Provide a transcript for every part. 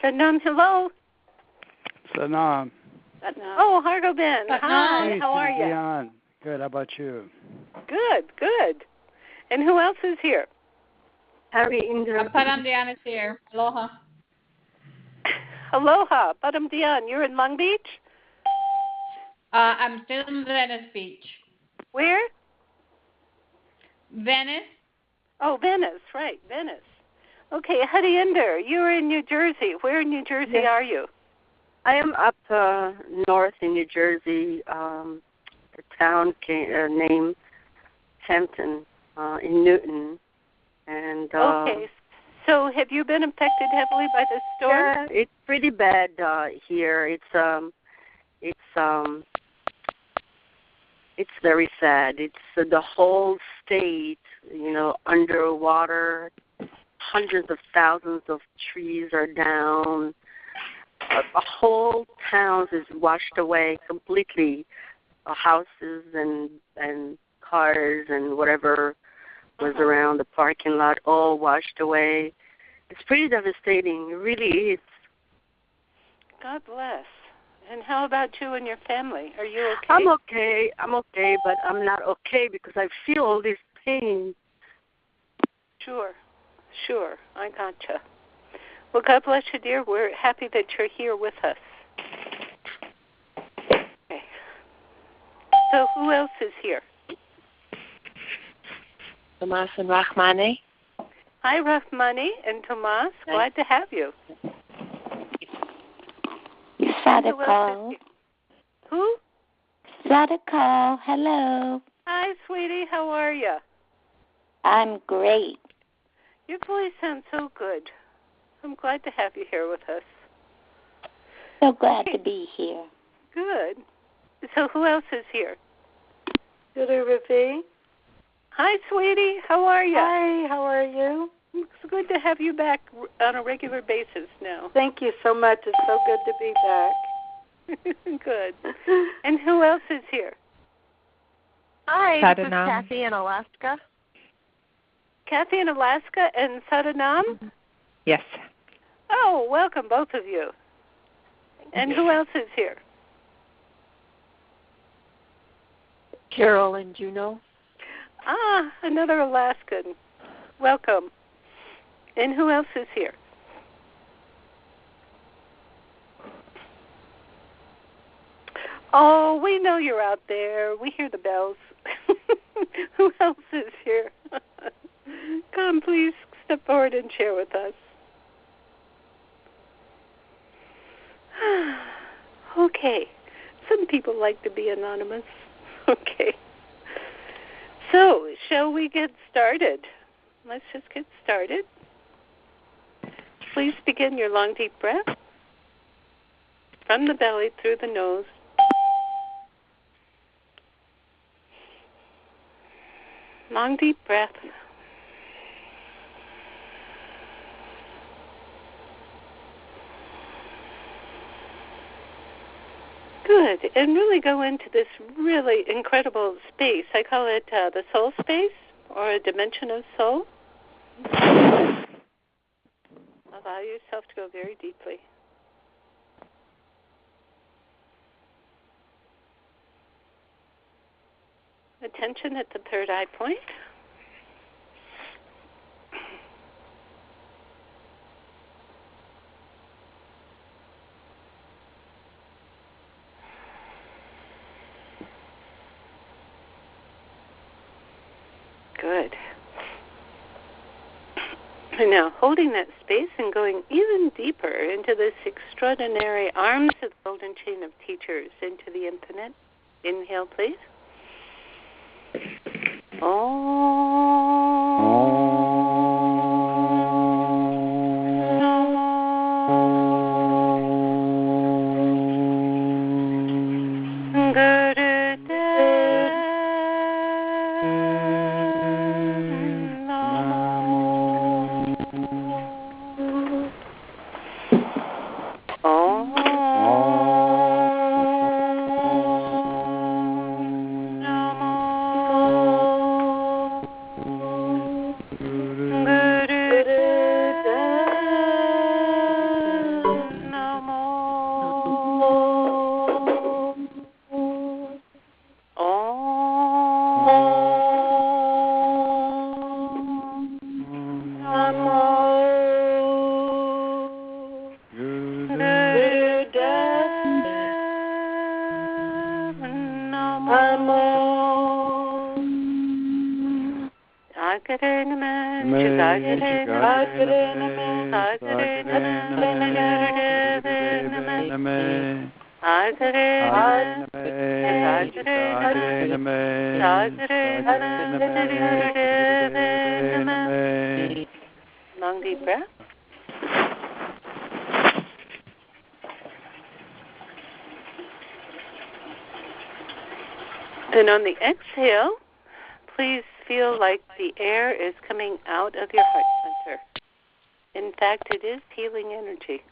Sanam, hello. Sanam. Oh, Hargo Ben. Hi, hey, how are you? Gian. Good, how about you? Good. And who else is here? Harry Indra. Param Dian is here. Aloha. Aloha. Param Dian, you're in Long Beach? I'm still in Venice Beach. Where? Venice. Oh, Venice, right, Venice. Okay, Hadinder, you're in New Jersey. Where in New Jersey are you? I am up north in New Jersey, a town named Hampton in Newton. And okay, so have you been affected heavily by this storm? Yeah, it's pretty bad here. It's very sad. It's the whole state, underwater. Hundreds of thousands of trees are down. A whole town is washed away completely. Houses and cars and whatever was around the parking lot all washed away. It's pretty devastating. It really is. God bless. And how about you and your family? Are you okay? I'm okay, but I'm not okay because I feel all this pain. Sure. I gotcha. Well, God bless you, dear. We're happy that you're here with us. Okay. So who else is here? Tomas and Rahmani. Hi, Rahmani and Tomas. Glad to have you. Sadako. Who? Sadako. Hello. Hi, sweetie. How are you? I'm great. Your voice sounds so good. I'm glad to have you here with us. So glad to be here. Good. So who else is here? Julie Ravi. Hi, sweetie. How are you? Hi, how are you? It's good to have you back on a regular basis now. Thank you so much. It's so good to be back. Good. And who else is here? Hi, this is Kathy in Alaska. Kathy in Alaska and Sadanam? Yes. Oh, welcome, both of you. And who else is here? Carol and Juno. Another Alaskan. Welcome. And who else is here? Oh, we know you're out there. We hear the bells. Who else is here? Come, please step forward and share with us. Okay. Some people like to be anonymous. Okay. So, shall we get started? Let's just get started. Please begin your long, deep breath from the belly through the nose. Long, deep breath. Good. And really go into this really incredible space. I call it the soul space or a dimension of soul. Allow yourself to go very deeply. Attention at the third eye point. Good. And now holding that space and going even deeper into this extraordinary arms of the golden chain of teachers into the infinite. Inhale, please. Long deep breath. And on the exhale, please feel like the air is coming out of your heart center. In fact, it is healing energy.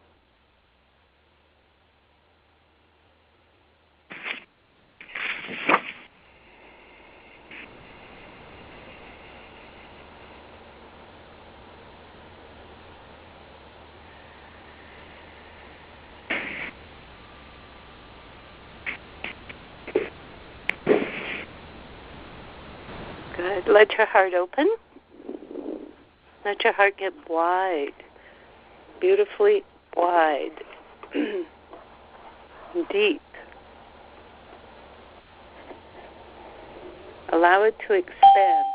Good. Let your heart open. Let your heart get wide, beautifully wide, deep. Allow it to expand.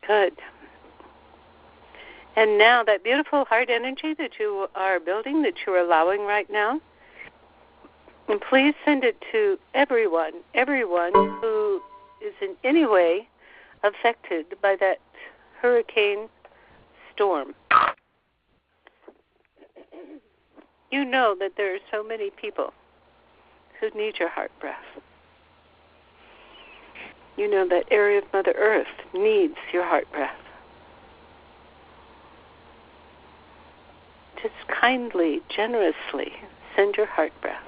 Good. And now that beautiful heart energy that you are building, that you're allowing right now, and please send it to everyone who is in any way affected by that hurricane storm. You know that there are so many people who need your heart breath. You know that area of Mother Earth needs your heart breath. Just kindly, generously send your heart breath.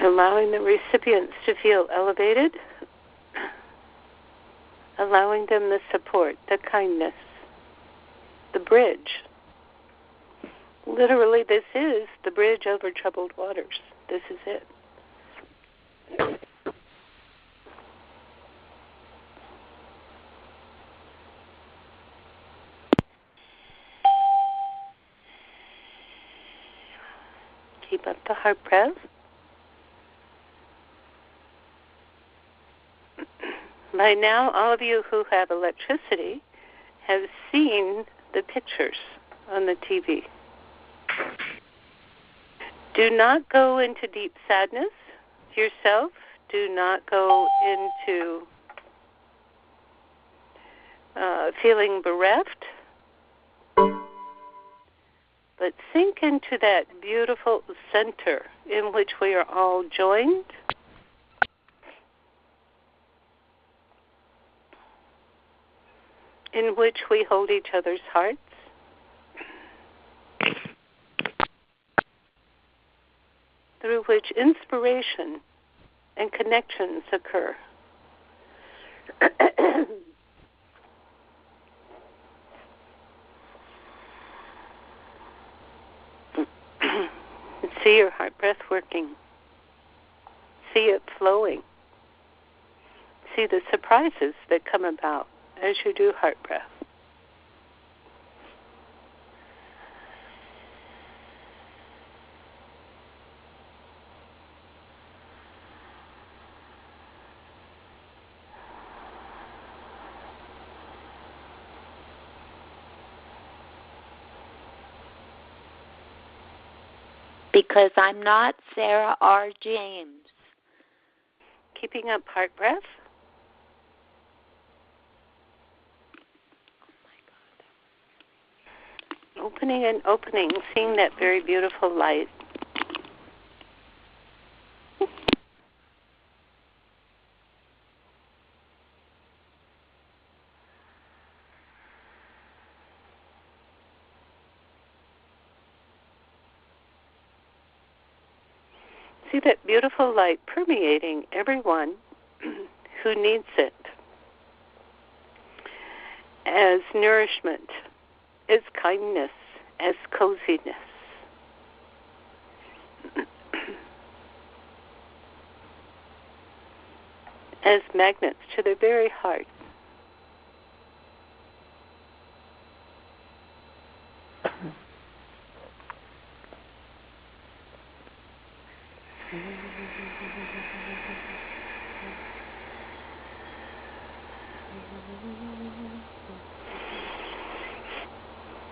Allowing the recipients to feel elevated, allowing them the support, the kindness, the bridge. Literally, this is the bridge over troubled waters. This is it. Keep up the heart breath. By now, all of you who have electricity have seen the pictures on the TV. Do not go into deep sadness yourself. Do not go into feeling bereft. But sink into that beautiful center in which we are all joined. In which we hold each other's hearts. Through which inspiration and connections occur. See your heart breath working. See it flowing. See the surprises that come about as you do heart breath. Because I'm not Sarah R. James. Keeping up heart breath. Opening and opening, seeing that very beautiful light. See that beautiful light permeating everyone who needs it as nourishment as kindness, as coziness. As magnets to their very heart.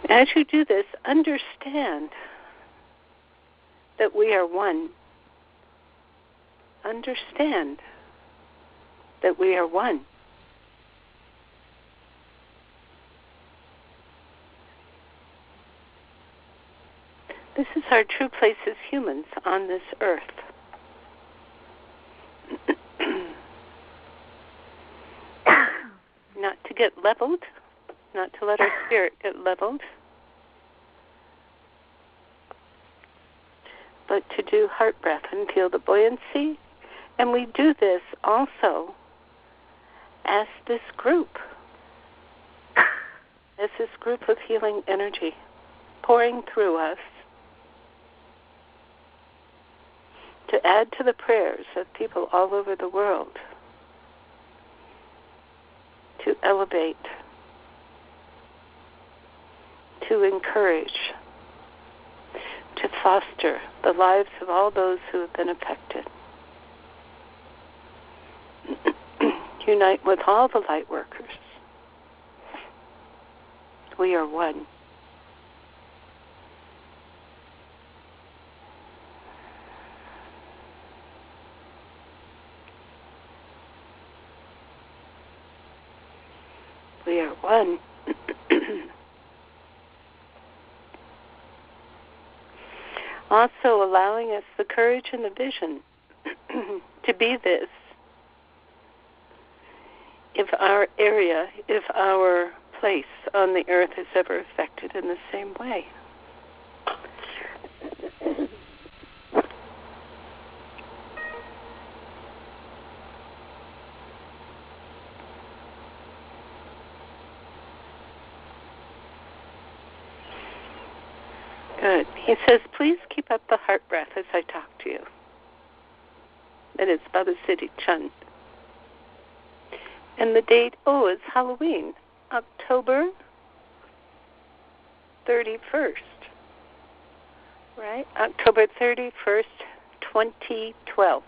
As you do this, understand that we are one. Understand that we are one. This is our true place as humans on this earth. Not to get leveled, not to let our spirit get leveled, but to do heart breath and feel the buoyancy. And we do this also as this group of healing energy pouring through us to add to the prayers of people all over the world to elevate, to encourage, to foster the lives of all those who have been affected. Unite with all the light workers. We are one. We are one. Also allowing us the courage and the vision to be this. If our area, if our place on the earth is ever affected in the same way. Good. He says, please keep up the heart breath as I talk to you. And it's Baba Siri Chand. And the date, it's Halloween, October 31st. Right? October 31st, 2012.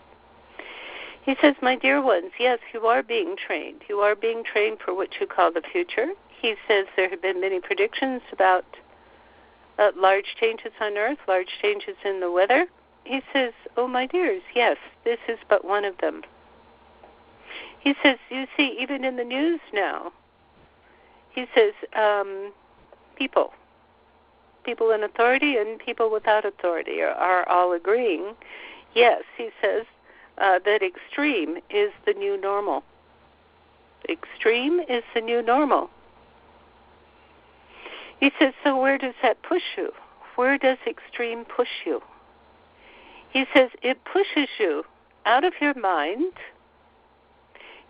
He says, my dear ones, yes, you are being trained. You are being trained for what you call the future. He says there have been many predictions about large changes on Earth, large changes in the weather. He says, oh, my dears, yes, this is but one of them. He says, you see, even in the news now, he says, people in authority and people without authority are all agreeing. Yes, he says, that extreme is the new normal. Extreme is the new normal. He says, so where does that push you? Where does extreme push you? He says, it pushes you out of your mind.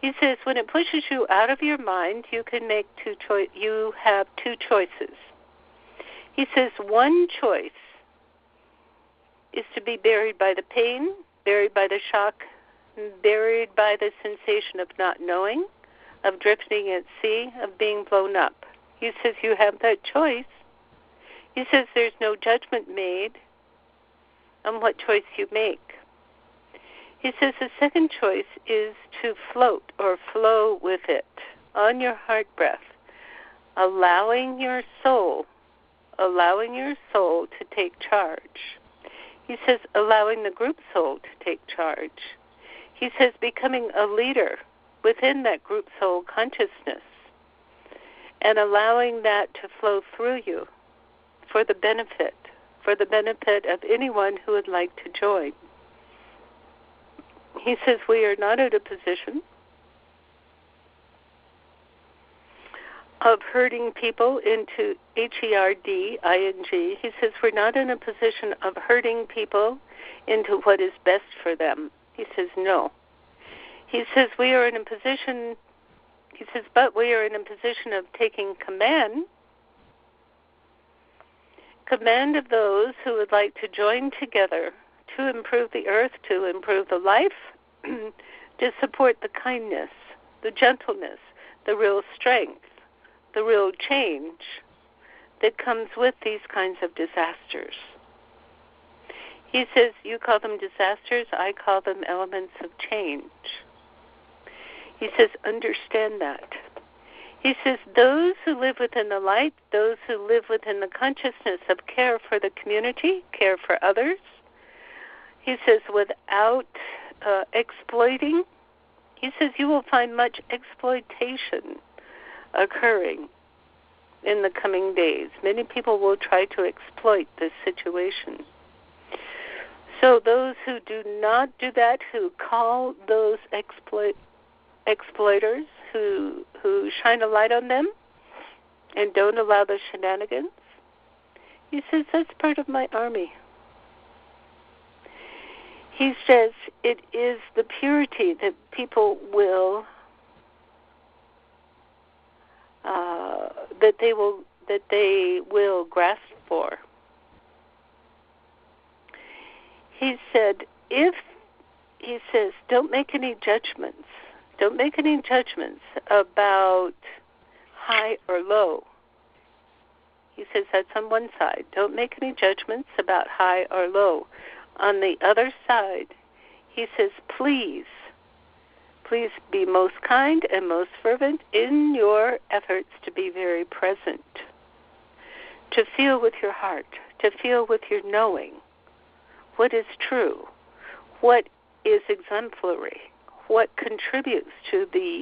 He says, when it pushes you out of your mind, you can make you have two choices. He says, one choice is to be buried by the pain, buried by the shock, buried by the sensation of not knowing, of drifting at sea, of being blown up. He says you have that choice. He says there's no judgment made on what choice you make. He says the second choice is to float or flow with it on your heart breath, allowing your soul to take charge. He says allowing the group soul to take charge. He says becoming a leader within that group soul consciousness and allowing that to flow through you for the benefit of anyone who would like to join. He says we are not at a position of herding people into H-E-R-D-I-N-G. He says we're not in a position of herding people into what is best for them. He says no. He says we are in a position, but we are in a position of taking command command of those who would like to join together to improve the earth, to improve the life, to support the kindness, the gentleness, the real strength, the real change that comes with these kinds of disasters. He says, you call them disasters, I call them elements of change. He says, understand that. He says, those who live within the light, those who live within the consciousness of care for the community, care for others, he says, without exploiting, he says, you will find much exploitation occurring in the coming days. Many people will try to exploit this situation. So those who do not do that, who call those exploiters, who shine a light on them and don't allow the shenanigans, he says, that's part of my army. He says it is the purity that people will that they will grasp for. He said, don't make any judgments. Don't make any judgments about high or low. He says that's on one side. Don't make any judgments about high or low. On the other side, he says, please be most kind and most fervent in your efforts to be very present, to feel with your heart, to feel with your knowing what is true, what is exemplary, what contributes to the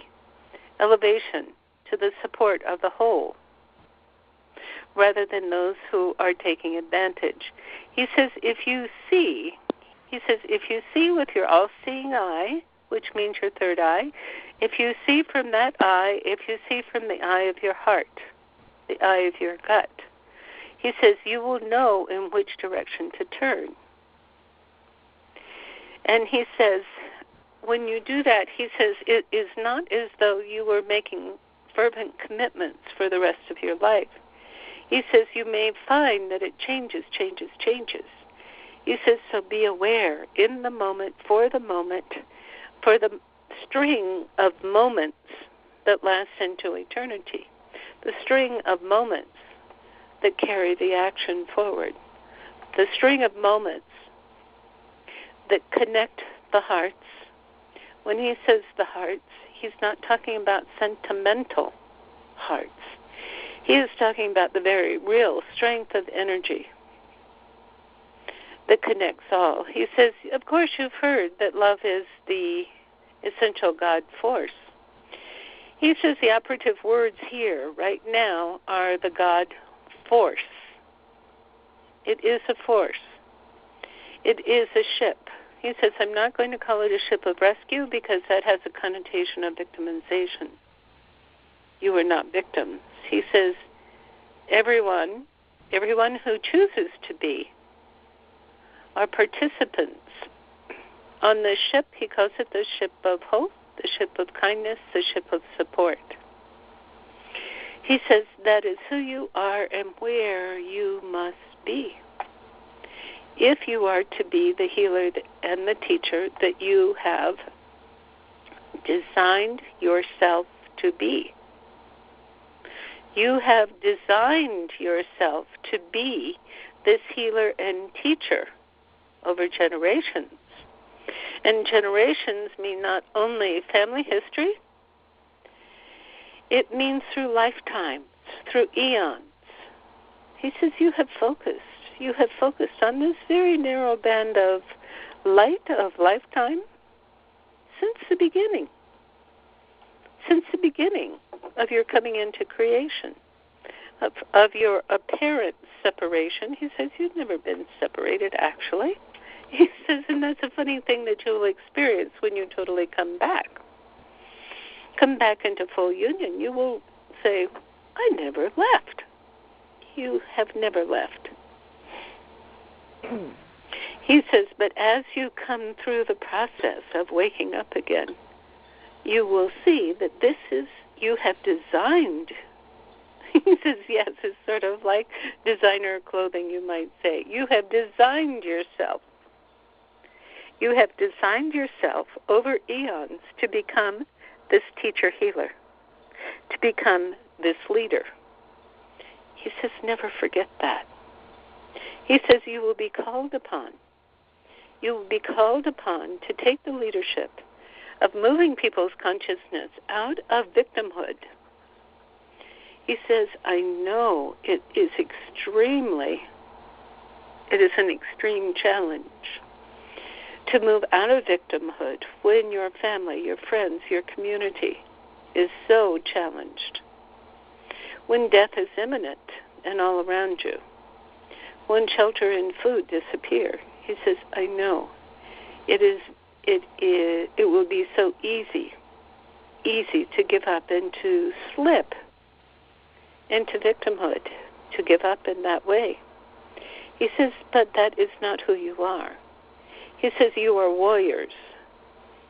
elevation, to the support of the whole, rather than those who are taking advantage. He says, if you see with your all-seeing eye, which means your third eye, if you see from that eye, if you see from the eye of your heart, the eye of your gut, he says, you will know in which direction to turn. And he says, when you do that, he says, it is not as though you were making fervent commitments for the rest of your life. He says, you may find that it changes. He says, so be aware in the moment, for the string of moments that last into eternity, the string of moments that carry the action forward, the string of moments that connect the hearts. When he says the hearts, he's not talking about sentimental hearts. He is talking about the very real strength of energy that connects all. He says, of course you've heard that love is the essential God force. He says the operative words here right now are the God force. It is a force. It is a ship. He says, I'm not going to call it a ship of rescue because that has a connotation of victimization. You are not victims. He says, everyone who chooses to be are participants on the ship. He calls it the ship of hope, the ship of kindness, the ship of support. He says that is who you are and where you must be. If you are to be the healer and the teacher that you have designed yourself to be. You have designed yourself to be this healer and teacher over generations. And generations mean not only family history, it means through lifetimes, through eons. He says you have focused. You have focused on this very narrow band of light of lifetime since the beginning. Since the beginning of your coming into creation, of your apparent separation. He says you've never been separated, actually. He says, and that's a funny thing that you'll experience when you totally come back into full union. You will say, I never left. You have never left. He says, but as you come through the process of waking up again, you will see that this is, you have designed He says, yes, it's sort of like designer clothing, you might say. You have designed yourself. You have designed yourself over eons to become this teacher healer, to become this leader. He says, never forget that. He says, you will be called upon. You will be called upon to take the leadership of moving people's consciousness out of victimhood. He says, I know it is an extreme challenge to move out of victimhood when your family, your friends, your community is so challenged. When death is imminent and all around you. When shelter and food disappear. He says, I know. It will be so easy to give up and to slip into victimhood, to give up in that way. He says, but that is not who you are. He says, you are warriors.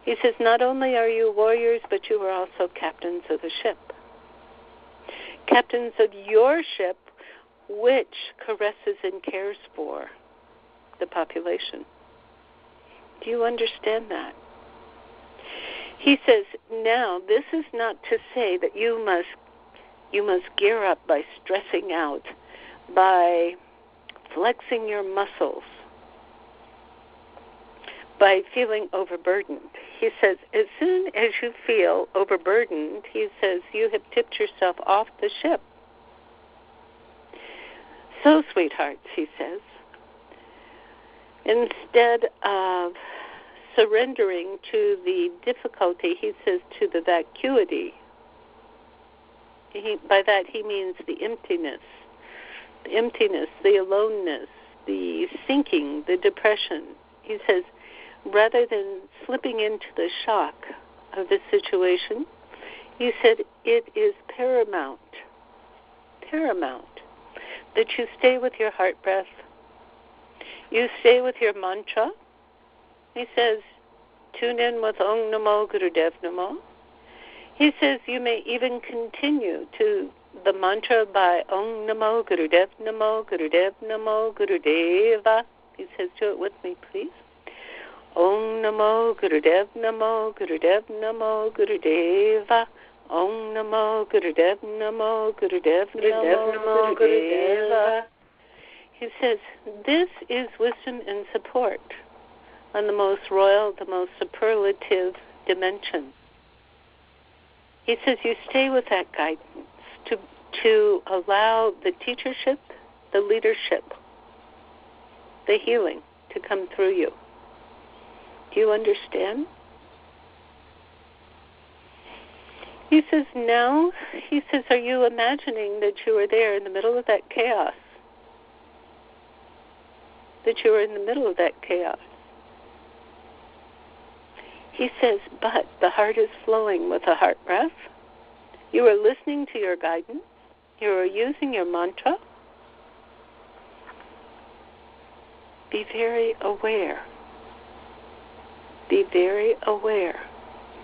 He says, not only are you warriors, but you are also captains of the ship. Captains of your ship, which caresses and cares for the population. Do you understand that? He says, now, this is not to say that you must gear up by stressing out, by flexing your muscles, by feeling overburdened. He says, as soon as you feel overburdened, he says, you have tipped yourself off the ship. So, sweethearts, he says, instead of surrendering to the difficulty, he says, to the vacuity, by that he means the emptiness, the aloneness, the sinking, the depression. He says, rather than slipping into the shock of the situation, he said, it is paramount that you stay with your heart breath. You stay with your mantra. He says, tune in with Om Namo Gurudev Namo. He says you may even continue to the mantra by Om Namo Gurudev Namo, Gurudev Namo, Gurudeva. He says, do it with me, please. Om Namo Gurudev Namo, Gurudev Namo, Gurudeva. Om Namo Gurudev Namo, Gurudev Namo, Gurudeva. He says, this is wisdom and support on the most royal, the most superlative dimension. He says you stay with that guidance to allow the teachership, the leadership, the healing to come through you. Do you understand? He says, now, he says, are you imagining that you are there in the middle of that chaos? That you are in the middle of that chaos. He says, but the heart is flowing with a heart breath. You are listening to your guidance. You are using your mantra. Be very aware. Be very aware.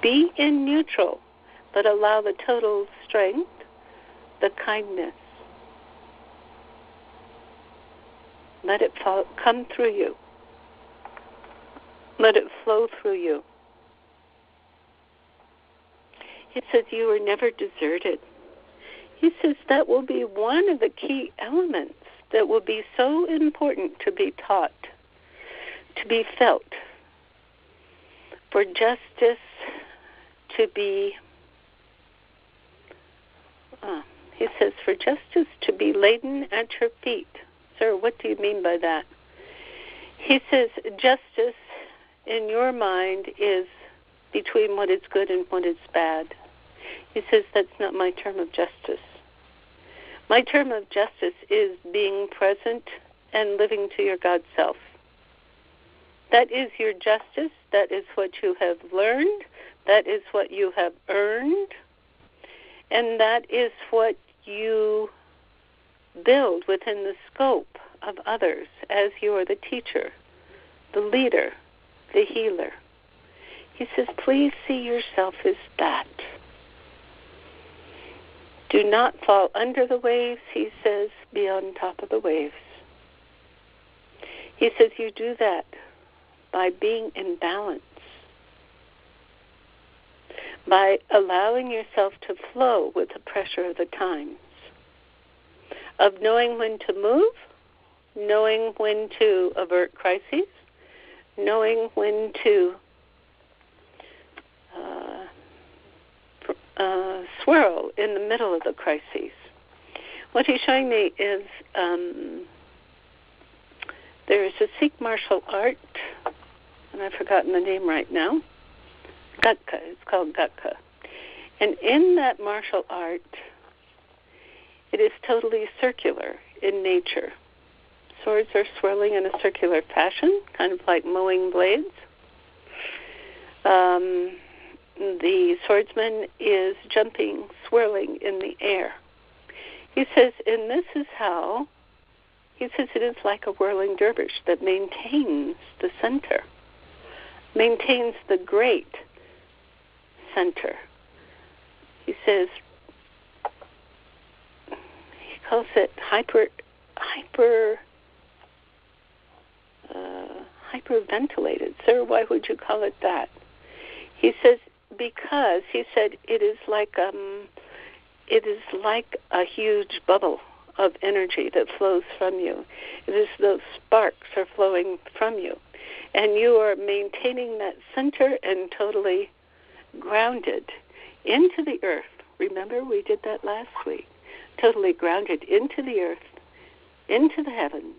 Be in neutral, but allow the total strength, the kindness. Let it come through you. Let it flow through you. He says you were never deserted. He says that will be one of the key elements that will be so important to be taught, to be felt, for justice to be, he says, for justice to be laden at your feet. Sir, what do you mean by that? He says justice in your mind is between what is good and what is bad. He says that's not my term of justice. My term of justice is being present and living to your God self. That is your justice. That is what you have learned. That is what you have earned. And that is what you build within the scope of others as you are the teacher, the leader, the healer. He says, please see yourself as that. Do not fall under the waves, he says, be on top of the waves. He says you do that by being in balance, by allowing yourself to flow with the pressure of the times, of knowing when to move, knowing when to avert crises, knowing when to swirl in the middle of the crises. What he's showing me is there is a Sikh martial art, and I've forgotten the name right now, Gatka, it's called Gatka. And in that martial art, it is totally circular in nature. Swords are swirling in a circular fashion, kind of like mowing blades. The swordsman is jumping, swirling in the air. He says, and this is how, he says it is like a whirling dervish that maintains the center, maintains the great center. He says, he calls it hyperventilated. Sir, why would you call it that? He says, because, he said, it is like a huge bubble of energy that flows from you. It is those sparks are flowing from you. And you are maintaining that center and totally grounded into the earth. Remember, we did that last week. Totally grounded into the earth, into the heavens,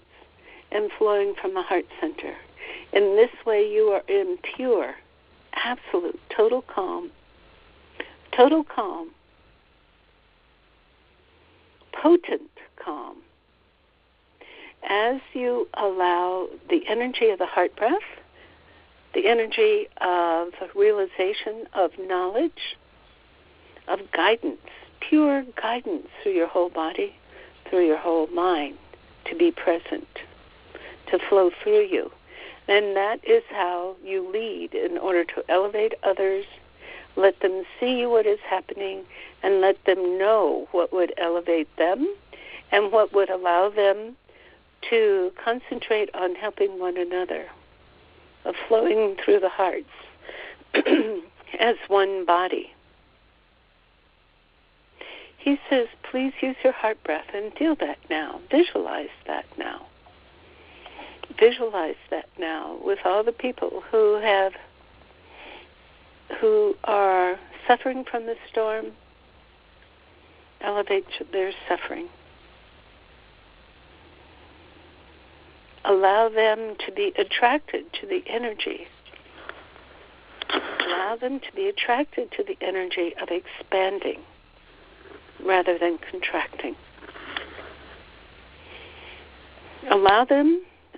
and flowing from the heart center. In this way, you are in pure, absolute, total calm, potent calm. As you allow the energy of the heart breath, the energy of realization of knowledge, of guidance, pure guidance through your whole body, through your whole mind, to be present, to flow through you. And that is how you lead in order to elevate others, let them see what is happening, and let them know what would elevate them and what would allow them to concentrate on helping one another, of flowing through the hearts as one body. He says, please use your heart breath and feel that now. Visualize that now. Visualize that now with all the people who are suffering from the storm. Elevate their suffering. Allow them to be attracted to the energy. Allow them to be attracted to the energy of expanding rather than contracting.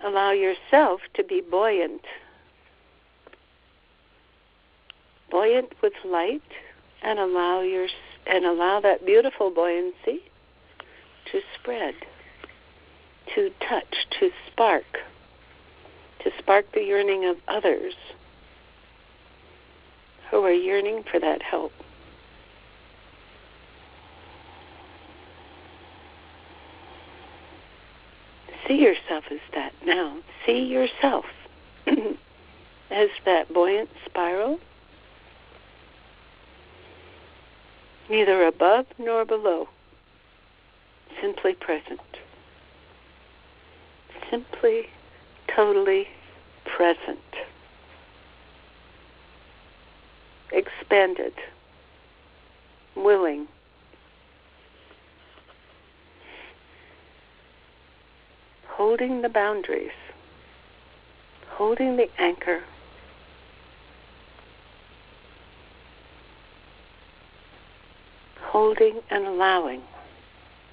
Allow yourself to be buoyant. Buoyant with light, and allow that beautiful buoyancy to spread, to touch, to spark the yearning of others who are yearning for that help. See yourself as that now. See yourself as that buoyant spiral, neither above nor below, simply present. Simply, totally present. Expanded, willing. Holding the boundaries, holding the anchor, holding and allowing,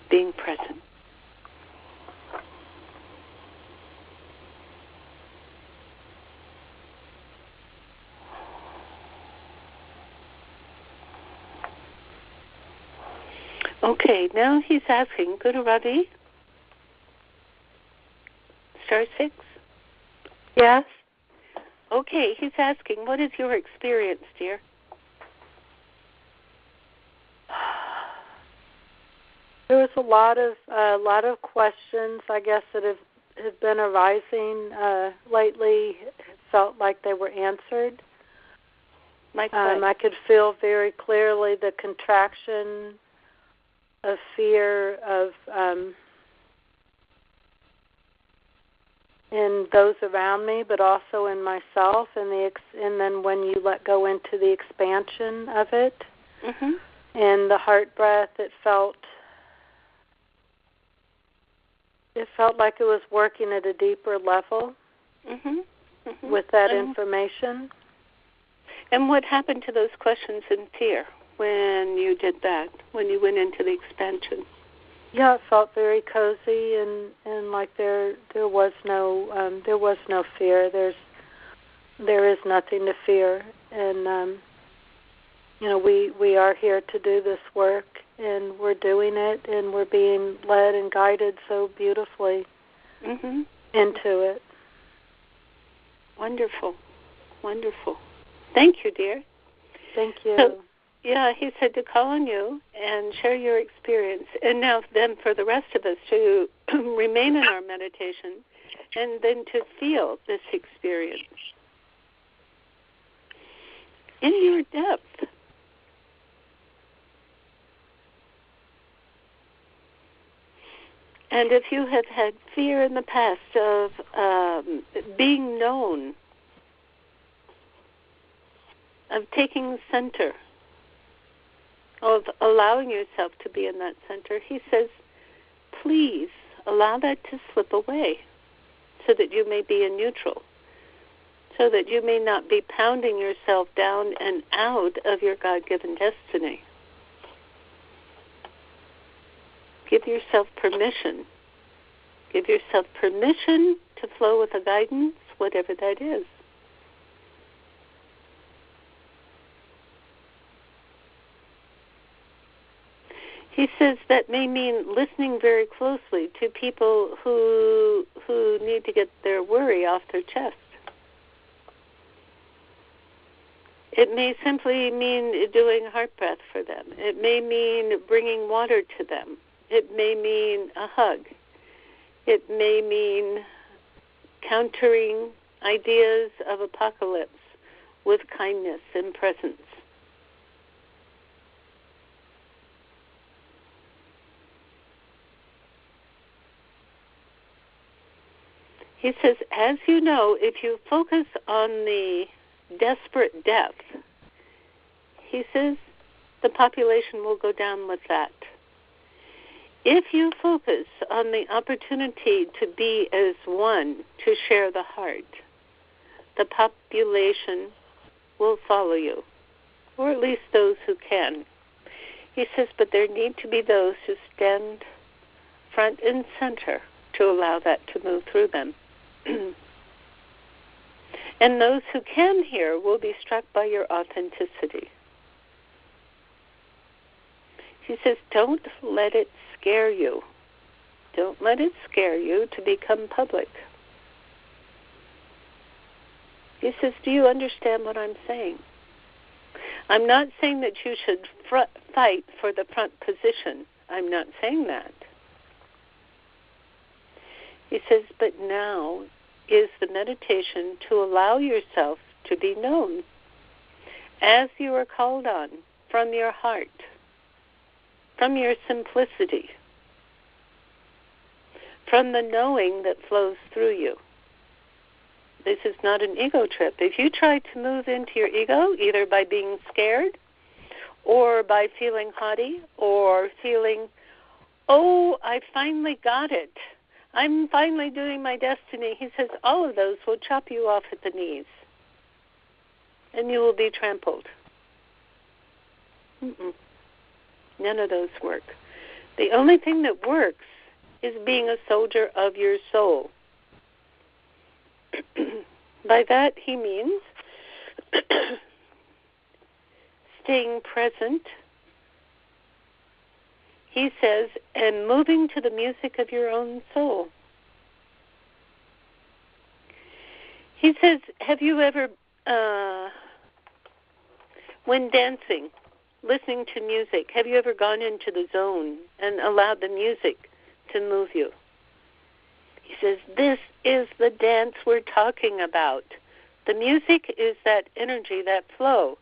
being present. Okay, now he's asking, Guru Ravi, star 6? Yes. Okay, he's asking, what is your experience, dear? There was a lot of questions, I guess, that have been arising lately. It felt like they were answered. I could feel very clearly the contraction of fear of in those around me, but also in myself, and then when you let go into the expansion of it, and the heart breath, it felt like it was working at a deeper level with that information. And what happened to those questions in fear when you did that, when you went into the expansion? Yeah, it felt very cozy and like there was no fear. There is nothing to fear, and we are here to do this work, and we're doing it, and we're being led and guided so beautifully into it. Wonderful, wonderful. Thank you, dear. Thank you. So, yeah, he said to call on you and share your experience. And now then for the rest of us to remain in our meditation and then to feel this experience in your depth. And if you have had fear in the past of being known, of taking center, of allowing yourself to be in that center, he says, please allow that to slip away so that you may be in neutral, so that you may not be pounding yourself down and out of your God-given destiny. Give yourself permission. Give yourself permission to flow with the guidance, whatever that is. He says that may mean listening very closely to people who need to get their worry off their chest. It may simply mean doing heart breath for them. It may mean bringing water to them. It may mean a hug. It may mean countering ideas of apocalypse with kindness and presence. He says, as you know, if you focus on the desperate depth, he says, the population will go down with that. If you focus on the opportunity to be as one, to share the heart, the population will follow you, or at least those who can. He says, but there need to be those who stand front and center to allow that to move through them. And those who can hear will be struck by your authenticity. He says, don't let it scare you. Don't let it scare you to become public. He says, do you understand what I'm saying? I'm not saying that you should fight for the front position. I'm not saying that. He says, but now is the meditation to allow yourself to be known as you are called on from your heart, from your simplicity, from the knowing that flows through you. This is not an ego trip. If you try to move into your ego, either by being scared or by feeling haughty or feeling, oh, I finally got it, I'm finally doing my destiny, he says all of those will chop you off at the knees and you will be trampled. None of those work. The only thing that works is being a soldier of your soul. By that he means staying present. He says, and moving to the music of your own soul. He says, have you ever, when dancing, listening to music? Have you ever gone into the zone and allowed the music to move you? He says, this is the dance we're talking about. The music is that energy, that flow,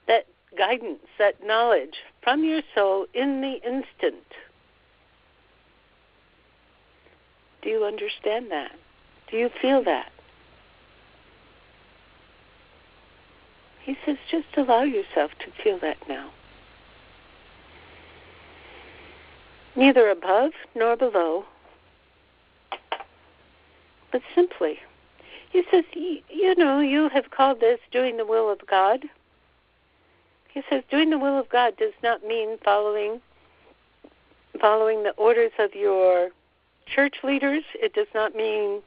that guidance, that knowledge from your soul in the instant. Do you understand that? Do you feel that? He says, just allow yourself to feel that now. Neither above nor below, but simply. He says, you know, you have called this doing the will of God. He says, doing the will of God does not mean following the orders of your church leaders. It does not mean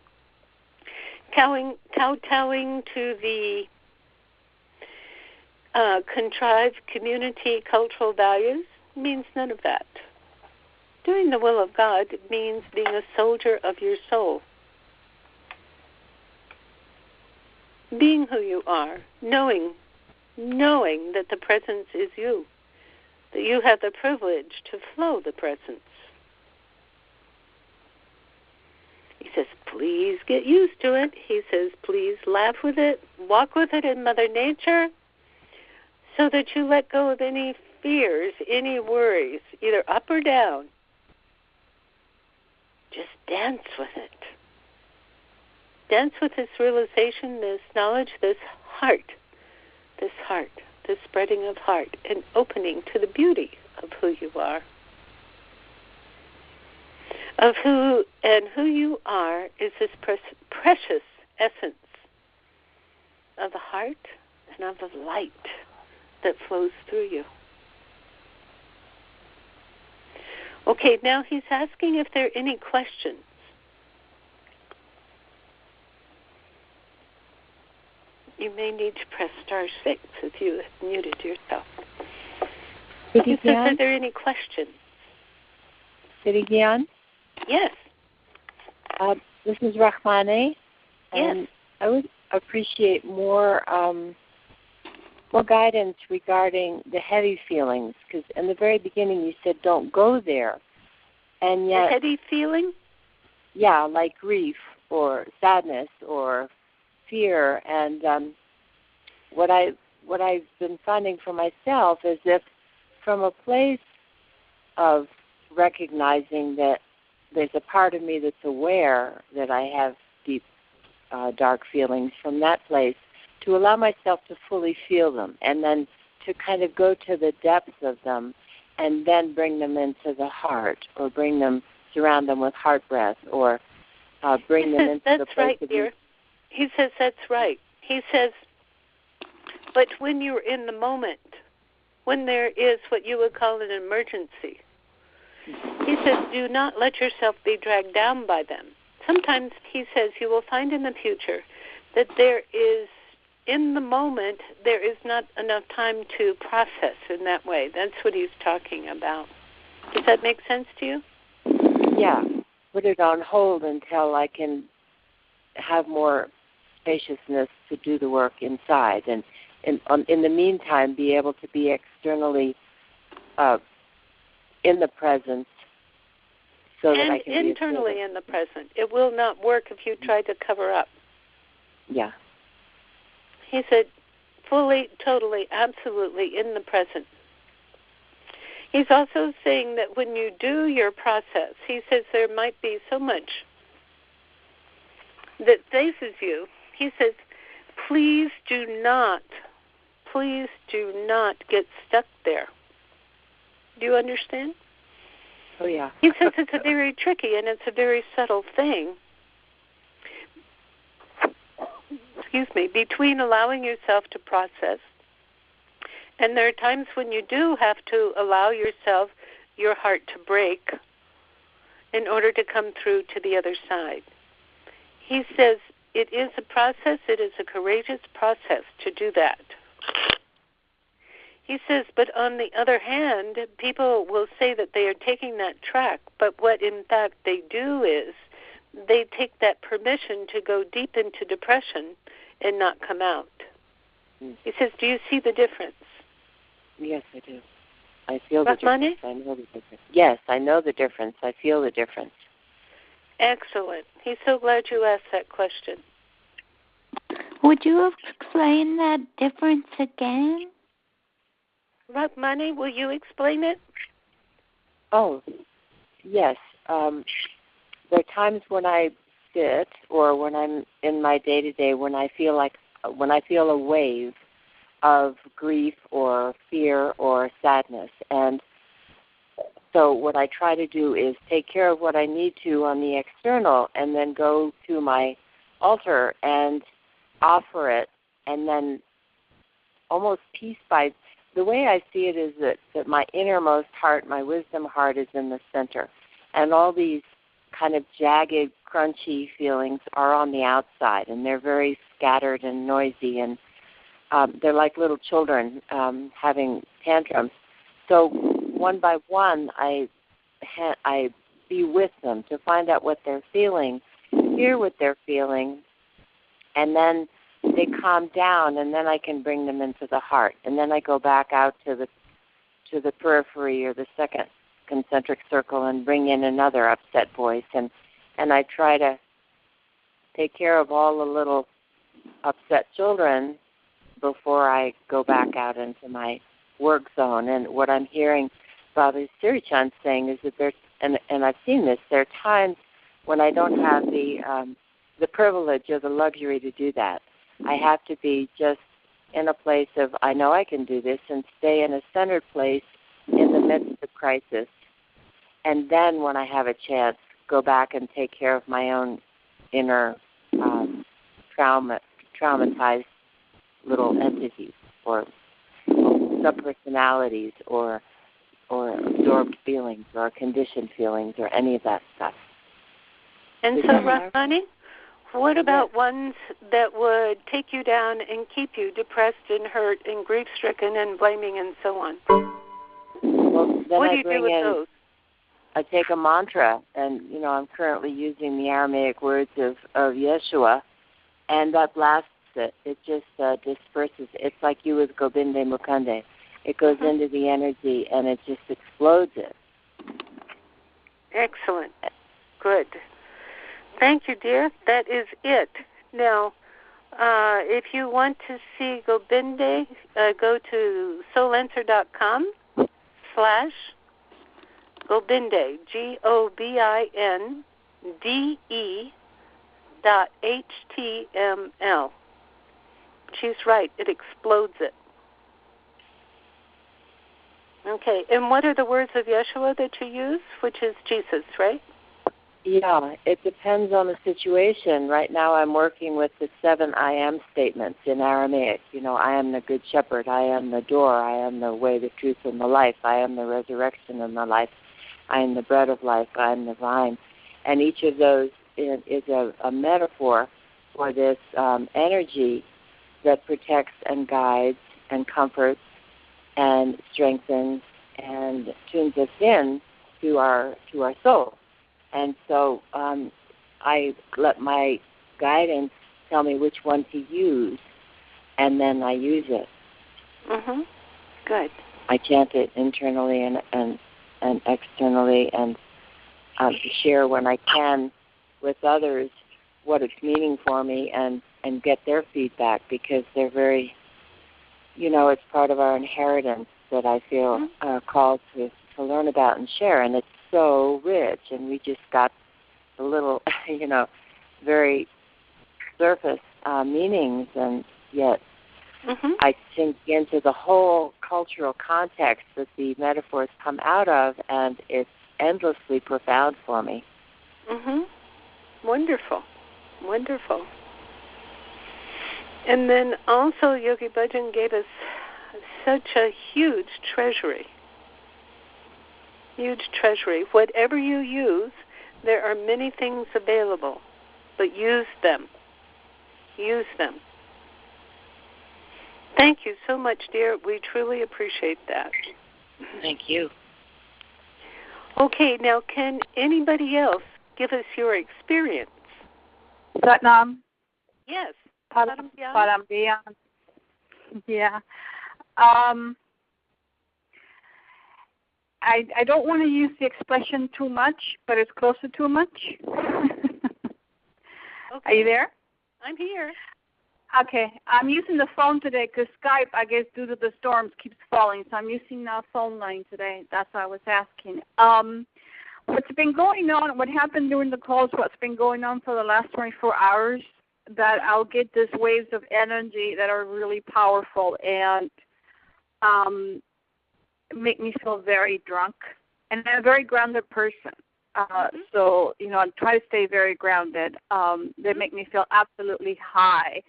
kowtowing to the contrived community cultural values. It means none of that. Doing the will of God means being a soldier of your soul. Being who you are, knowing that the presence is you, that you have the privilege to flow the presence. He says, please get used to it. He says, please laugh with it, walk with it in Mother Nature, so that you let go of any fears, any worries, either up or down. Just dance with it. Dance with this realization, this knowledge, this spreading of heart, and opening to the beauty of who you are. Of who you are is this precious essence of the heart and of the light that flows through you. Okay, now he's asking if there are any questions. You may need to press *6 if you have muted yourself. He says, are there any questions? Siri Gian? Yes. This is Rahmani. Yes. And I would appreciate more guidance regarding the heavy feelings, because in the very beginning you said don't go there. And yet, the heavy feeling? Yeah, like grief or sadness or fear. And what I've been finding for myself is if from a place of recognizing that there's a part of me that's aware that I have deep, dark feelings, from that place to allow myself to fully feel them and then to kind of go to the depths of them and then bring them into the heart or surround them with heart breath or bring them into the place right, of dear. He says that's right. He says, but when you're in the moment, when there is what you would call an emergency, he says, do not let yourself be dragged down by them. Sometimes, he says, you will find in the future that in the moment, there is not enough time to process in that way. That's what he's talking about. Does that make sense to you? Yeah. Put it on hold until I can have more spaciousness to do the work inside. And in the meantime, be able to be externally in the presence so that I can be internally in the present. It will not work if you try to cover up. Yeah. He said, fully, totally, absolutely in the present. He's also saying that when you do your process, he says there might be so much that faces you. He says, please do not get stuck there. Do you understand? Oh, yeah. He says it's a very tricky and it's a very subtle thing. Between allowing yourself to process, and there are times when you do have to allow yourself, your heart to break in order to come through to the other side. He says it is a process, it is a courageous process to do that. He says, but on the other hand, people will say that they are taking that track, but what in fact they do is they take that permission to go deep into depression and not come out. He says, do you see the difference? Yes, I do. I feel the difference. I know the difference. Yes, I know the difference. I feel the difference. Excellent. He's so glad you asked that question. Would you explain that difference again? What money? Will you explain it? Oh, yes. There are times when I sit, or when I'm in my day-to-day, when I feel a wave of grief or fear or sadness. And so what I try to do is take care of what I need to on the external, and then go to my altar and offer it, and then almost piece by, the way I see it is that my innermost heart, my wisdom heart, is in the center. And all these kind of jagged, crunchy feelings are on the outside, and they're very scattered and noisy, and they're like little children having tantrums. So one by one, I be with them to find out what they're feeling, hear what they're feeling, and then they calm down, and then I can bring them into the heart. And then I go back out to the periphery, or the second concentric circle, and bring in another upset voice. And I try to take care of all the little upset children before I go back out into my work zone. And what I'm hearing Baba Siri Chand saying is that there's, and I've seen this, there are times when I don't have the privilege or the luxury to do that. I have to be just in a place of, I know I can do this, and stay in a centered place in the midst of crisis. And then when I have a chance, go back and take care of my own inner traumatized little entities, or subpersonalities, or absorbed feelings, or conditioned feelings, or any of that stuff. And so, Rahmani, what about ones that would take you down and keep you depressed and hurt and grief-stricken and blaming and so on? Well, then what do I you bring do with in, those? I take a mantra, and, I'm currently using the Aramaic words of Yeshua, and that blasts it. It just disperses. It's like you with Gobinde Mukande. It goes into the energy, and it just explodes it. Excellent. Good. Thank you, dear. That is it. Now, if you want to see Gobinde, go to soulenter.com/Gobinde, GOBINDE.html. She's right. It explodes it. Okay. And what are the words of Yeshua that you use, which is Jesus, right? Yeah, it depends on the situation. Right now I'm working with the 7 I am statements in Aramaic. I am the good shepherd. I am the door. I am the way, the truth, and the life. I am the resurrection and the life. I am the bread of life. I am the vine. And each of those is a metaphor for this energy that protects and guides and comforts and strengthens and tunes us in to our soul. And so I let my guidance tell me which one to use, and then I use it. Good. I chant it internally and externally, and share when I can with others what it's meaning for me, and get their feedback, because they're very, it's part of our inheritance that I feel called to learn about and share, and it's so rich, and we just got a little, very surface meanings, and yet I sink into the whole cultural context that the metaphors come out of, and it's endlessly profound for me. Wonderful. Wonderful. And then also Yogi Bhajan gave us such a huge treasury. Huge treasury. Whatever you use, there are many things available, but use them. Use them. Thank you so much, dear. We truly appreciate that. Thank you. Okay, now can anybody else give us your experience? Satnam. Yes. Kaur.m4v. Yeah. I don't want to use the expression too much, but it's close to too much. Okay. Are you there? I'm here. Okay. I'm using the phone today because Skype, I guess, due to the storms, keeps falling. So I'm using the phone line today. That's what I was asking. What's been going on, what happened during the calls, what's been going on for the last 24 hours, that I'll get these waves of energy that are really powerful and make me feel very drunk. And I'm a very grounded person. So, I try to stay very grounded. They make me feel absolutely high.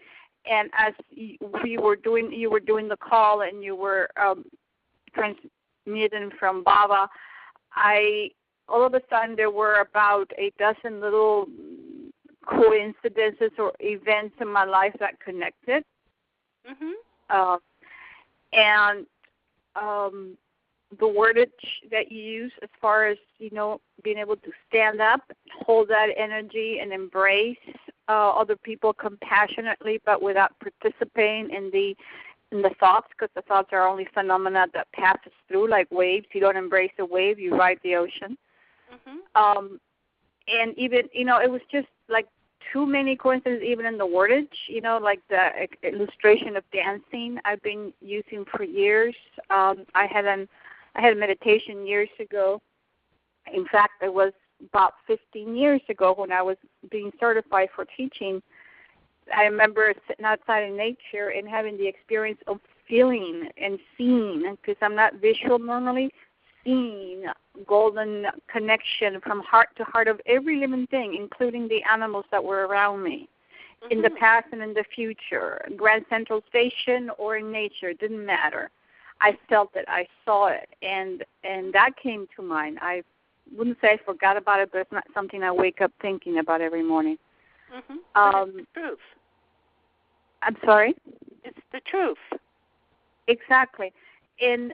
And as you were doing the call and you were transmitting from Baba, all of a sudden there were about a dozen little coincidences or events in my life that connected. The wordage that you use as far as, being able to stand up, hold that energy and embrace other people compassionately but without participating in the thoughts, because the thoughts are only phenomena that passes through like waves. You don't embrace a wave, you ride the ocean. And even, it was just like too many coincidences even in the wordage, like the illustration of dancing I've been using for years. I had a meditation years ago. In fact, it was about 15 years ago when I was being certified for teaching. I remember sitting outside in nature and having the experience of feeling and seeing, because I'm not visual normally, seeing golden connection from heart to heart of every living thing, including the animals that were around me, in the past and in the future, Grand Central Station or in nature, it didn't matter. I felt it, I saw it, and that came to mind. I wouldn't say I forgot about it, but it's not something I wake up thinking about every morning. But it's the truth. I'm sorry? It's the truth. Exactly. And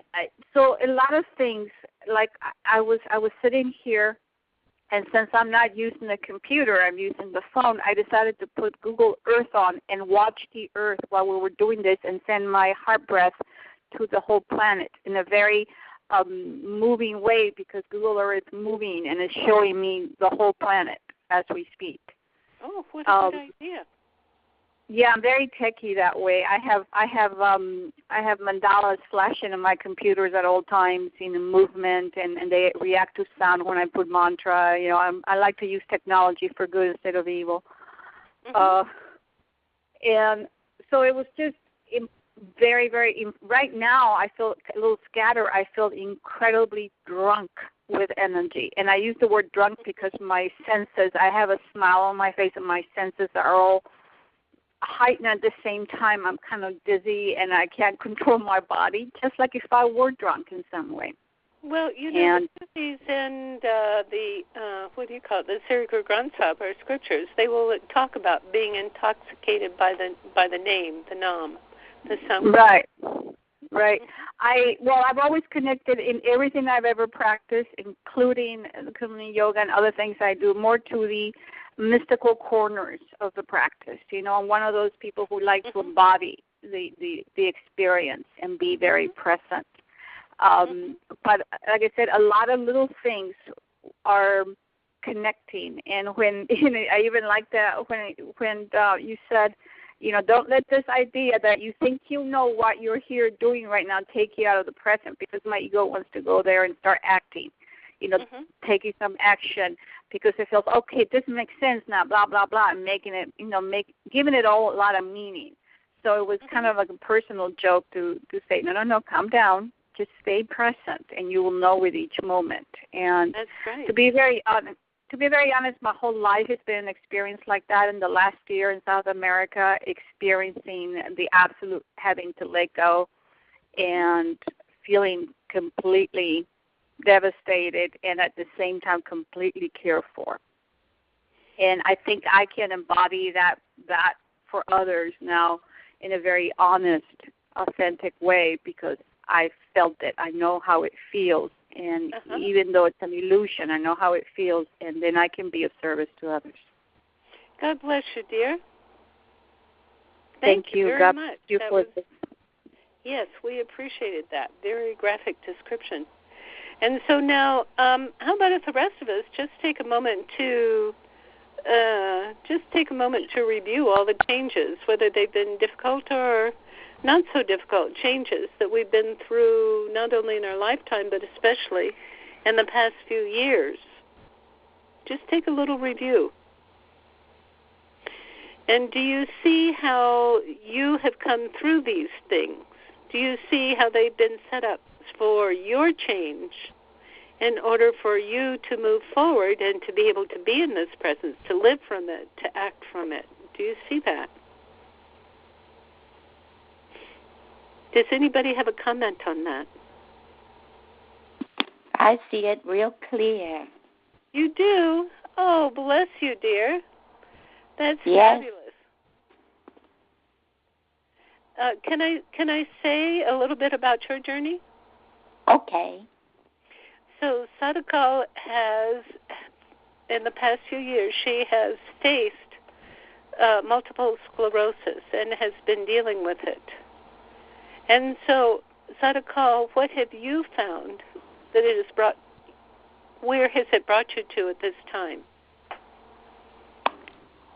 so a lot of things, like I was sitting here, and since I'm not using the computer, I'm using the phone, I decided to put Google Earth on and watch the Earth while we were doing this and send my heart breath to the whole planet in a very moving way, because Google Earth is moving and is showing me the whole planet as we speak. Oh, what a good idea! Yeah, I'm very techie that way. I have mandalas flashing in my computers at all times, movement, and they react to sound when I put mantra. I like to use technology for good instead of evil. And so it was just very, very, right now I feel a little scattered. I feel incredibly drunk with energy. And I use the word drunk because my senses, I have a smile on my face and my senses are all heightened at the same time. I'm kind of dizzy and I can't control my body, just like if I were drunk in some way. Well, the Sufis and the Siri Gian Kaur, or scriptures, they will talk about being intoxicated by the name, the Nam. Right. I've always connected in everything I've ever practiced, including Kundalini yoga and other things I do, more to the mystical corners of the practice. I'm one of those people who like to embody the experience and be very present. But like I said, a lot of little things are connecting. And when I even like that when you said, don't let this idea that you think you know what you're here doing right now take you out of the present, because my ego wants to go there and start acting, taking some action because it feels, okay, this makes sense now, blah, blah, blah, and making it, giving it all a lot of meaning. So it was kind of like a personal joke to say, no, calm down, just stay present, and you will know with each moment. And that's right. To be very honest, my whole life has been an experience like that. In the last year in South America, experiencing the absolute having to let go and feeling completely devastated and at the same time completely cared for. And I think I can embody that for others now in a very honest, authentic way, because I felt it. I know how it feels. And even though it's an illusion, I know how it feels, and then I can be of service to others. God bless you, dear. Thank you very God much. Bless you for this. Yes, we appreciated that. Very graphic description. And so now, how about if the rest of us just take a moment to review all the changes, whether they've been difficult or not so difficult changes that we've been through, not only in our lifetime, but especially in the past few years. Just take a little review. And do you see how you have come through these things? Do you see how they've been set up for your change in order for you to move forward and to be able to be in this presence, to live from it, to act from it? Do you see that? Does anybody have a comment on that? I see it real clear. You do? Oh, bless you, dear. That's yes. Fabulous. Can I say a little bit about your journey? Okay. So Sadako has, in the past few years, she has faced multiple sclerosis and has been dealing with it. And so, Sadako, what have you found that it has brought? Where has it brought you to at this time?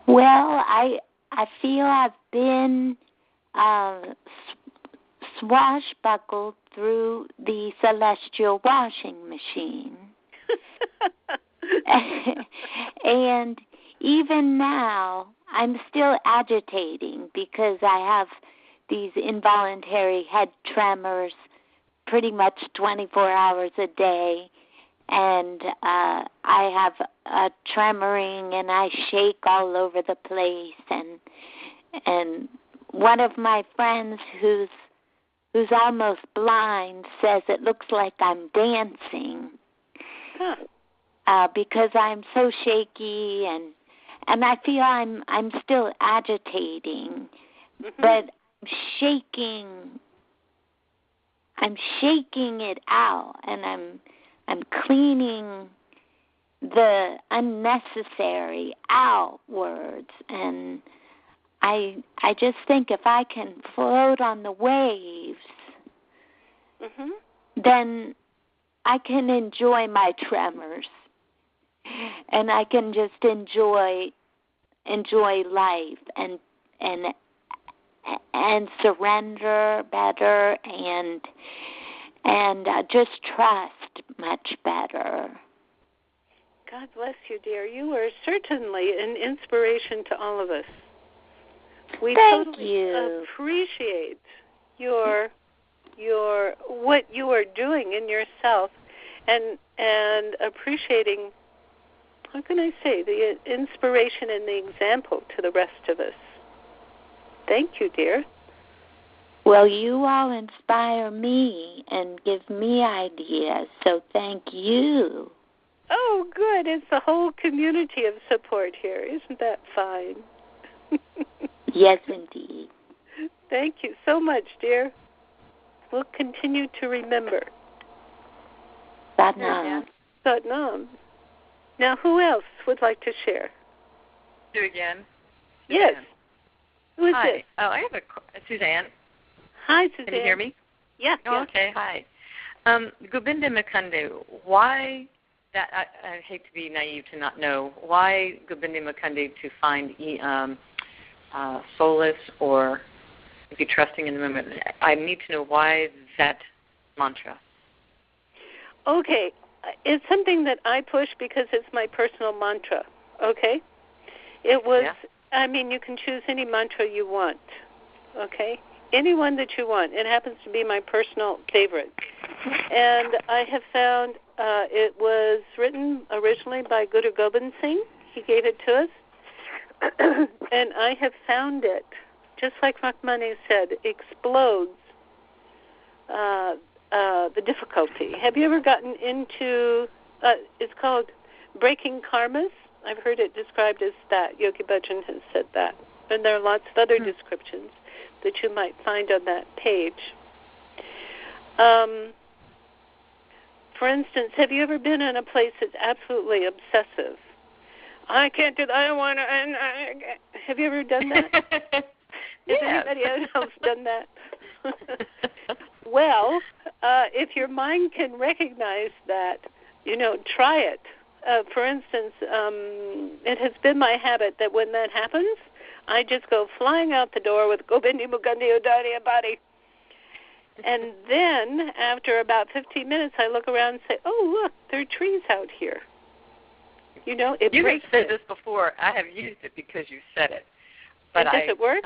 Well, I feel I've been swashbuckled through the celestial washing machine. And even now, I'm still agitating because I have these involuntary head tremors pretty much 24 hours a day. And I have a tremoring and I shake all over the place. And one of my friends who's almost blind says it looks like I'm dancing. Because I'm so shaky and I feel I'm still agitating, but I'm shaking it out, and I'm cleaning the unnecessary outwards, and I just think if I can float on the waves, then I can enjoy my tremors, and I can just enjoy life and surrender better and just trust much better. God bless you, dear. You are certainly an inspiration to all of us. We totally appreciate your what you are doing in yourself, and appreciating, how can I say, the inspiration and the example to the rest of us. Thank you, dear. Well, you all inspire me and give me ideas, so thank you. Oh, good. It's a whole community of support here. Isn't that fine? Yes, indeed. Thank you so much, dear. We'll continue to remember. Satnam. Satnam. Now, who else would like to share? Do again. Yes. Who is this? Oh, I have Suzanne. Hi, Suzanne. Can you hear me? Yeah. Oh, okay. Hi. Govinda Makande, why that? I hate to be naive to not know why Govinda Makande to find solace or be trusting in the moment. I need to know why that mantra. Okay. It's something that I push because it's my personal mantra. Okay. It was. Yeah. I mean, you can choose any mantra you want, okay? Any one that you want. It happens to be my personal favorite. And I have found it was written originally by Guru Gobind Singh. He gave it to us. And I have found it, just like Rachmani said, explodes the difficulty. Have you ever gotten into, it's called Breaking Karmas? I've heard it described as that. Yogi Bhajan has said that. And there are lots of other descriptions that you might find on that page. For instance, have you ever been in a place that's absolutely obsessive? I can't do that. I don't want to. Have you ever done that? Has anybody else done that? Well, if your mind can recognize that, try it. For instance, it has been my habit that when that happens, I just go flying out the door with Gobindi Mugandi Udari Abadi. And then, after about 15 minutes, I look around and say, oh, look, there are trees out here. You have said this before. I have used it because you said it. But does it work?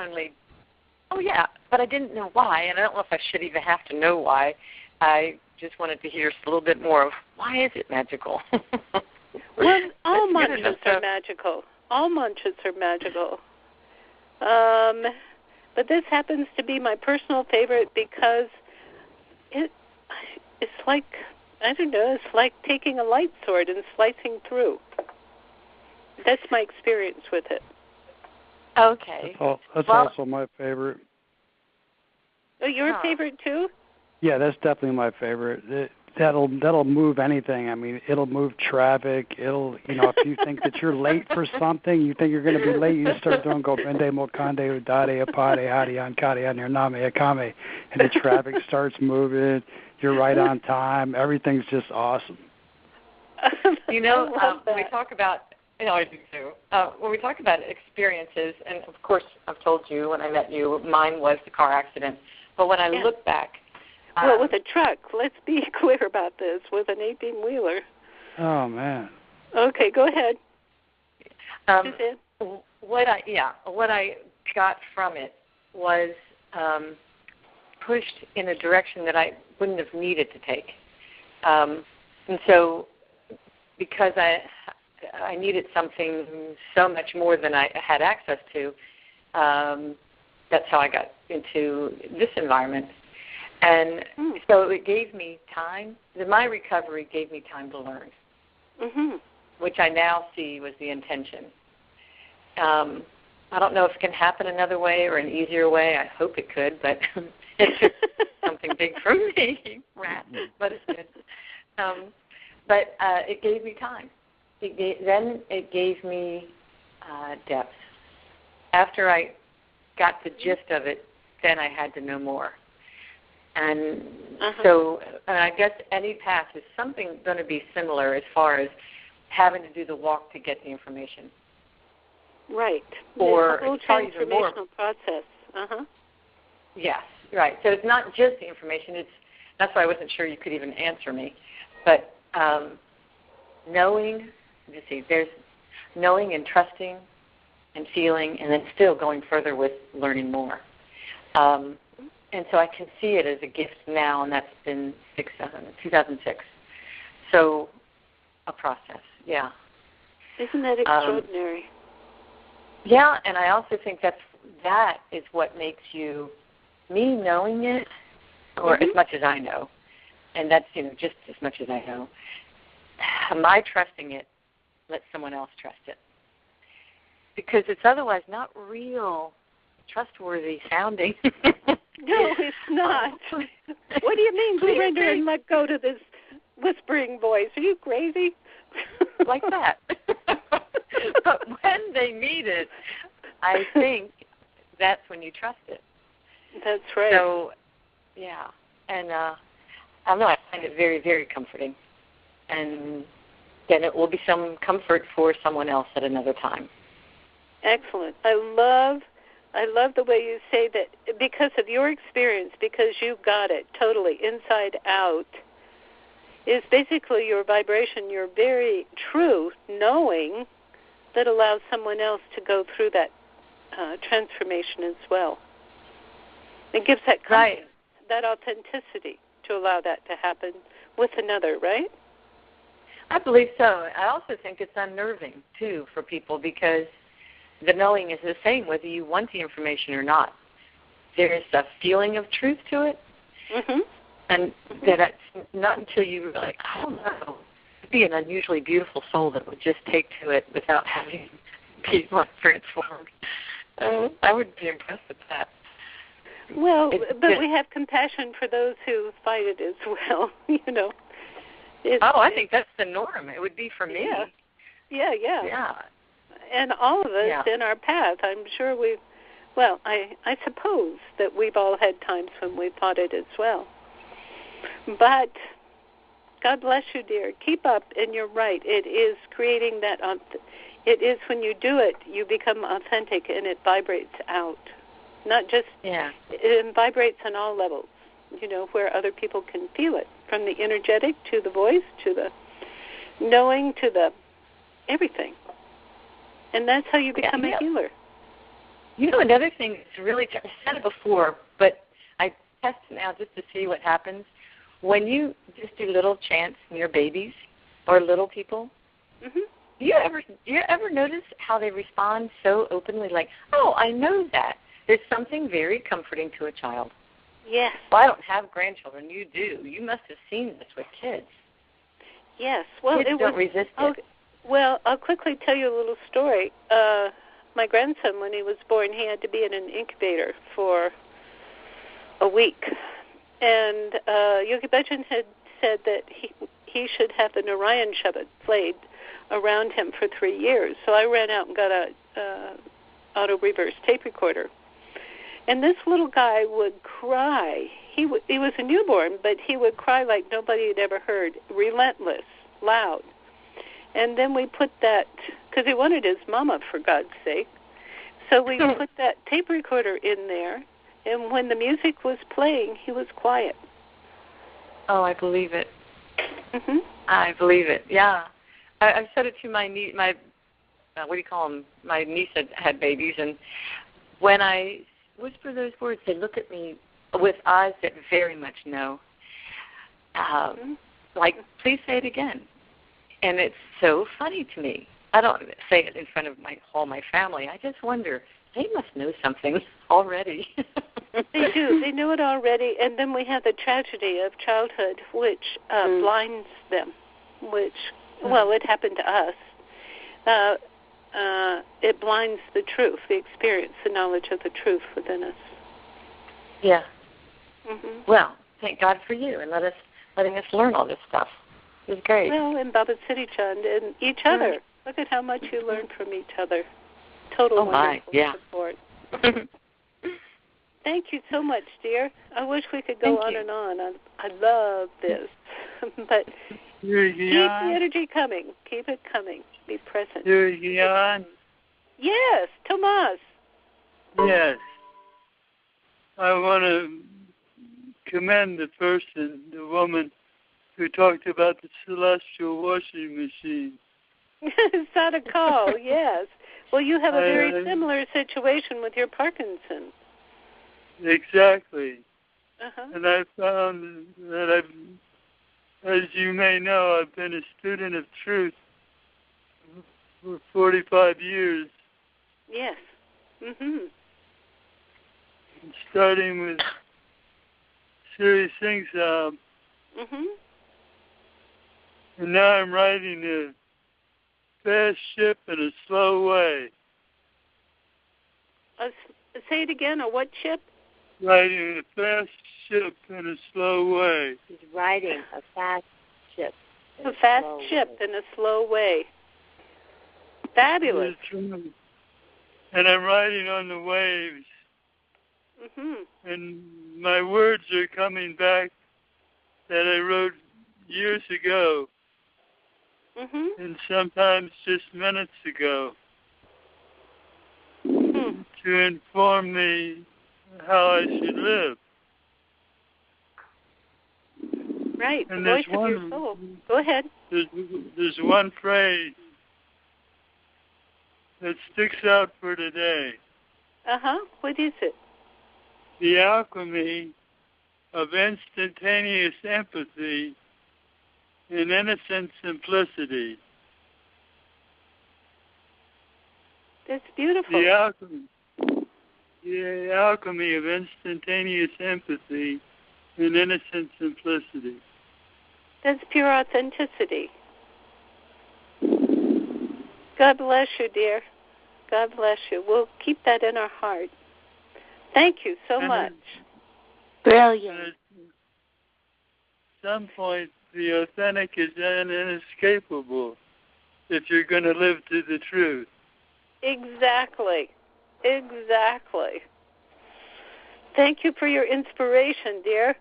Oh, yeah, but I didn't know why, and I don't know if I should even have to know why. I just wanted to hear a little bit more of why is it magical? Well, all mantras are magical. All mantras are magical. But this happens to be my personal favorite because it's like, I don't know, it's like taking a light sword and slicing through. That's my experience with it. Okay. That's also my favorite. Oh, your favorite too? Yeah, that's definitely my favorite. That'll move anything. I mean, it'll move traffic. It'll, if you think that you're late for something, you think you're going to be late, you start doing Gobinde Mokande Udade Apade Hadi Ankade Anirname Akame, and the traffic starts moving. You're right on time. Everything's just awesome. When we talk about, I do too. When we talk about experiences, and of course I've told you when I met you, mine was the car accident. But when I look back, well, with a truck, let's be clear about this, with an 18-wheeler. Oh, man. Okay, go ahead. What I got from it was pushed in a direction that I wouldn't have needed to take. And so because I needed something so much more than I had access to, that's how I got into this environment. And so it gave me time. My recovery gave me time to learn, which I now see was the intention. I don't know if it can happen another way or an easier way. I hope it could, but it took something big from me, but it did. But it gave me time. Then it gave me depth. After I got the gist of it, then I had to know more. And so I guess any path is something going to be similar as far as having to do the walk to get the information. Right. Or it's a whole transformational process. Yes, right. So it's not just the information. That's why I wasn't sure you could even answer me. But knowing, there's knowing and trusting and feeling, and then still going further with learning more. And so I can see it as a gift now, and that's been 2006. So a process, yeah. Isn't that extraordinary? Yeah, and I also think that is what makes you, me knowing it, or as much as I know, and that's just as much as I know, my trusting it lets someone else trust it. Because it's otherwise not real trustworthy sounding. No, it's not. What do you mean surrender and let go to this whispering voice? Are you crazy? Like that. But when they need it, I think that's when you trust it. That's right. So, yeah. And I don't know, I find it very, very comforting. And then it will be some comfort for someone else at another time. Excellent. I love the way you say that because of your experience, because you got it totally inside out, is basically your vibration, your very true knowing that allows someone else to go through that transformation as well. It gives that confidence, that authenticity to allow that to happen with another, right? I believe so. I also think it's unnerving, too, for people because the knowing is the same whether you want the information or not. There's a feeling of truth to it, and that it's not until you realize, I don't know, it'd be an unusually beautiful soul that would just take to it without having be transformed. I would be impressed with that. Well, but we have compassion for those who fight it as well, I think that's the norm. It would be for me. Yeah. And all of us in our path, I'm sure I suppose that we've all had times when we fought it as well. But God bless you, dear. Keep up, and you're right. It is creating that. It is when you do it, you become authentic, and it vibrates out. Not just, it vibrates on all levels, where other people can feel it, from the energetic to the voice to the knowing to the everything. And that's how you become a healer. Another thing that's really, I said it before, but I test it now just to see what happens. When you just do little chants near babies or little people, do you ever notice how they respond so openly, like, oh, I know that? There's something very comforting to a child. Yes. Well, I don't have grandchildren. You do. You must have seen this with kids. Yes. Well, kids don't resist it. Well, I'll quickly tell you a little story. My grandson, when he was born, he had to be in an incubator for a week. And Yogi Bhajan had said that he should have the Narayan Shabad played around him for 3 years. So I ran out and got a auto reverse tape recorder. And this little guy would cry. He was a newborn, but he would cry like nobody had ever heard, relentless, loud. And then we put that, because he wanted his mama, for God's sake. So we put that tape recorder in there, and when the music was playing, he was quiet. Oh, I believe it. I believe it, yeah. I've said it to my niece, what do you call them? My niece had babies, and when I whisper those words, they look at me with eyes that very much know. Like, please say it again. And it's so funny to me. I don't say it in front of all my family. I just wonder, they must know something already. They do. They know it already. And then we have the tragedy of childhood, which blinds them, which, well, it happened to us. It blinds the truth, the experience, the knowledge of the truth within us. Yeah. Well, thank God for you and letting us learn all this stuff. It was great. Well, and Baba Siri Chand and each other. Look at how much you learn from each other. Total wonderful support. Thank you so much, dear. I wish we could go on and on. I love this. But keep the energy coming. Keep it coming. Be present. Siri Gian? Yes, Tomas. Yes. I want to commend the person, the woman, who talked about the celestial washing machine. Sadako, yes. Well, you have a very similar situation with your Parkinson's. Exactly. And I found that as you may know, I've been a student of truth for 45 years. Yes. Starting with Siri Singh Saab. And now I'm riding a fast ship in a slow way. Say it again, a what ship? Riding a fast ship in a slow way. He's riding a fast ship. A fast ship in a slow way. Fabulous. And I'm riding on the waves. And my words are coming back that I wrote years ago. And sometimes just minutes ago. To inform me how I should live. Right, and the voice of your soul. Go ahead. There's one phrase that sticks out for today. What is it? The alchemy of instantaneous empathy and innocent simplicity. That's beautiful. The alchemy of instantaneous empathy and innocent simplicity. That's pure authenticity. God bless you, dear. God bless you. We'll keep that in our heart. Thank you so much. Brilliant. At some point, the authentic is inescapable if you're going to live to the truth. Exactly. Thank you for your inspiration, dear.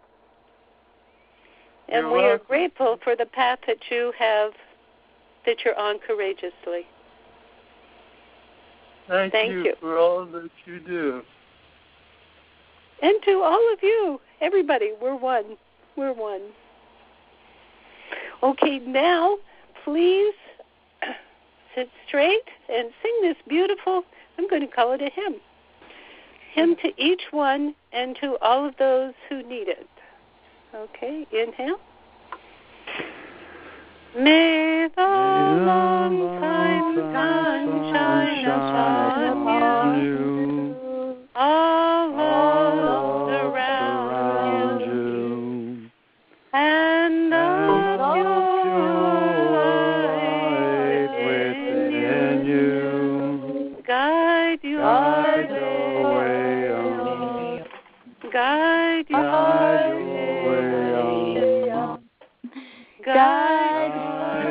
And we are grateful for the path that you're on courageously. Thank you for all that you do. And to all of you, everybody, we're one. We're one. Okay, now, please sit straight and sing this beautiful, I'm going to call it a hymn. Hymn to each one and to all of those who need it. Okay, inhale. May the long time sun shine upon you, all around you, and the light within you guide your way on, guide your way on, guide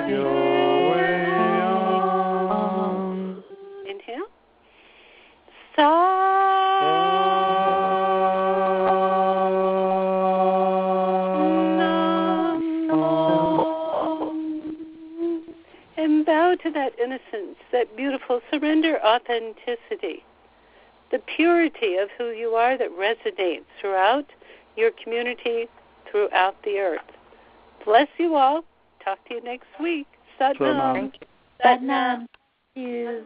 your way on. Inhale. And bow to that innocence, that beautiful surrender authenticity, the purity of who you are that resonates throughout your community, throughout the earth. Bless you all. Talk to you next week. Sat Nam. Thank you. Sat Nam. Thank you.